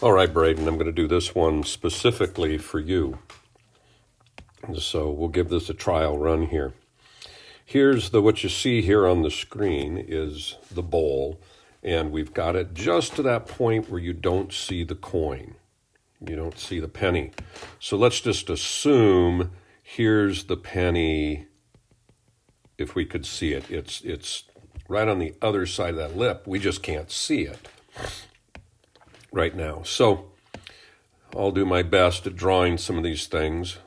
All right, Braden, I'm going to do this one specifically for you. So we'll give this a trial run here. Here's what you see here on the screen is the bowl, and we've got it just to that point where you don't see the coin. You don't see the penny. So let's just assume here's the penny, if we could see it. It's right on the other side of that lip. We just can't see it right now. So I'll do my best at drawing some of these things.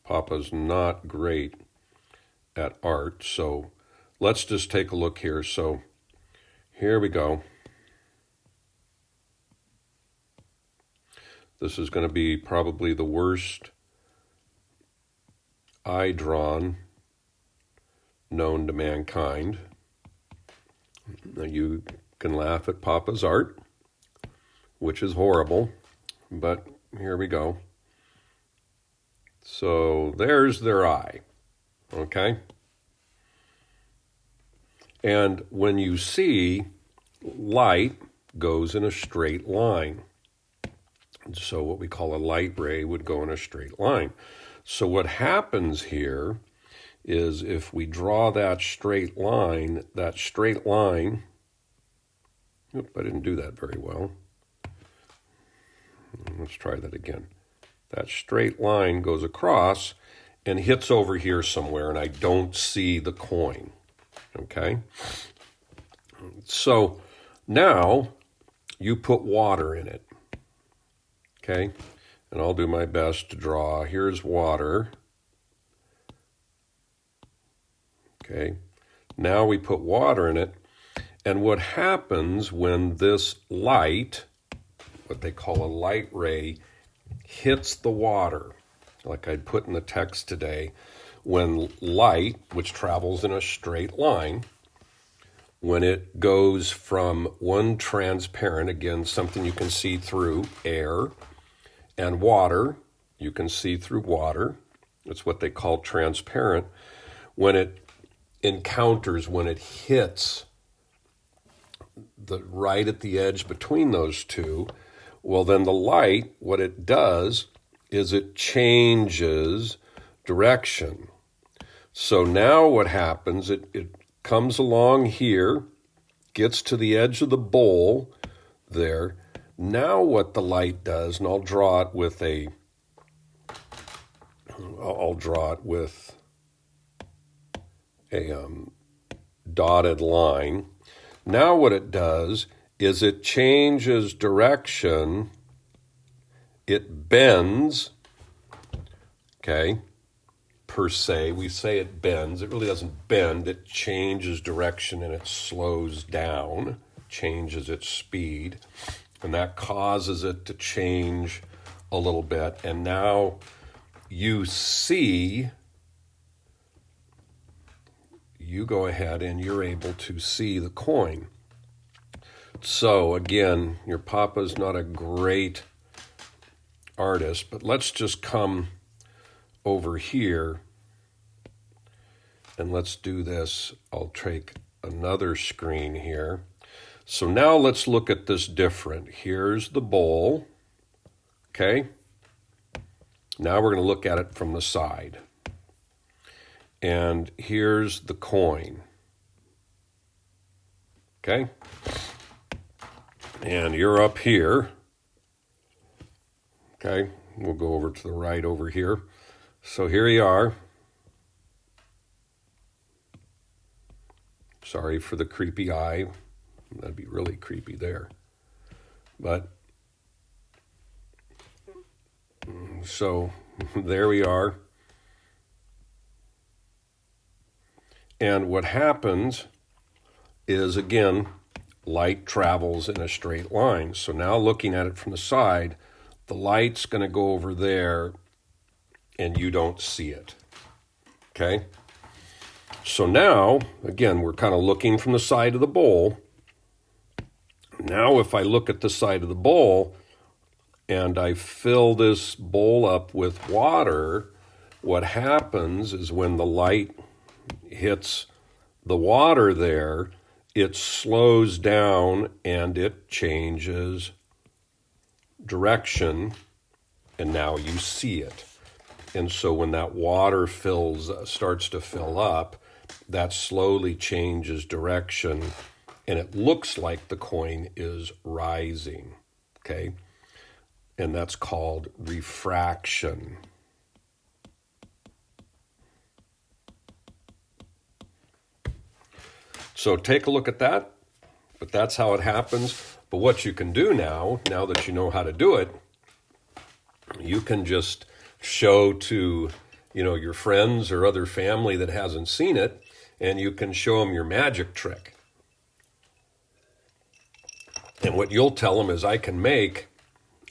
Papa's not great at art, so let's just take a look here. So here we go. This is going to be probably the worst eye drawn known to mankind. Now you can laugh at Papa's art, which is horrible, but here we go. So there's their eye, okay? And when you see light goes in a straight line. So what we call a light ray would go in a straight line. So what happens here is if we draw that straight line, oops, I didn't do that very well. Let's try that again. That straight line goes across and hits over here somewhere, and I don't see the coin, okay? So now you put water in it, okay? And I'll do my best to draw. Here's water, okay? Now we put water in it, and what happens when this light, what they call a light ray, hits the water, like I'd put in the text today, when light, which travels in a straight line, when it goes from one transparent, again, something you can see through, air, and water, you can see through water, that's what they call transparent, when it encounters, when it hits right at the edge between those two, well, then the light, what it does is it changes direction. So now what happens, it comes along here, gets to the edge of the bowl there. Now what the light does, and I'll draw it with a dotted line. Now what it does is it changes direction, it bends, okay, per se. We say it bends. It really doesn't bend. It changes direction and it slows down, changes its speed, and that causes it to change a little bit. And now you go ahead and you're able to see the coin. So again, your Papa's not a great artist, but let's just come over here and let's do this. I'll take another screen here. So now let's look at this different. Here's the bowl, okay? Now we're going to look at it from the side. And here's the coin, okay? And you're up here, okay? We'll go over to the right over here. So here you are. Sorry for the creepy eye. That'd be really creepy there. But, so there we are. And what happens is, again, light travels in a straight line. So now looking at it from the side, the light's going to go over there and you don't see it, okay? So now, again, we're kind of looking from the side of the bowl. Now if I look at the side of the bowl and I fill this bowl up with water, what happens is when the light hits the water there, it slows down and it changes direction, and now you see it. And so when that water starts to fill up, that slowly changes direction, and it looks like the coin is rising, okay? And that's called refraction. So take a look at that, but that's how it happens. But what you can do now that you know how to do it, you can just show to, your friends or other family that hasn't seen it, and you can show them your magic trick. And what you'll tell them is, I can make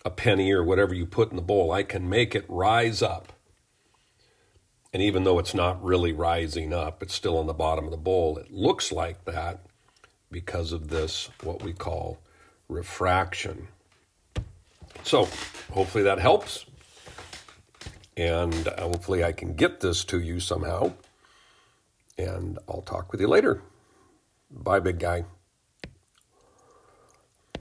a penny or whatever you put in the bowl, I can make it rise up. And even though it's not really rising up, it's still on the bottom of the bowl. It looks like that because of this, what we call refraction. So hopefully that helps. And hopefully I can get this to you somehow. And I'll talk with you later. Bye, big guy.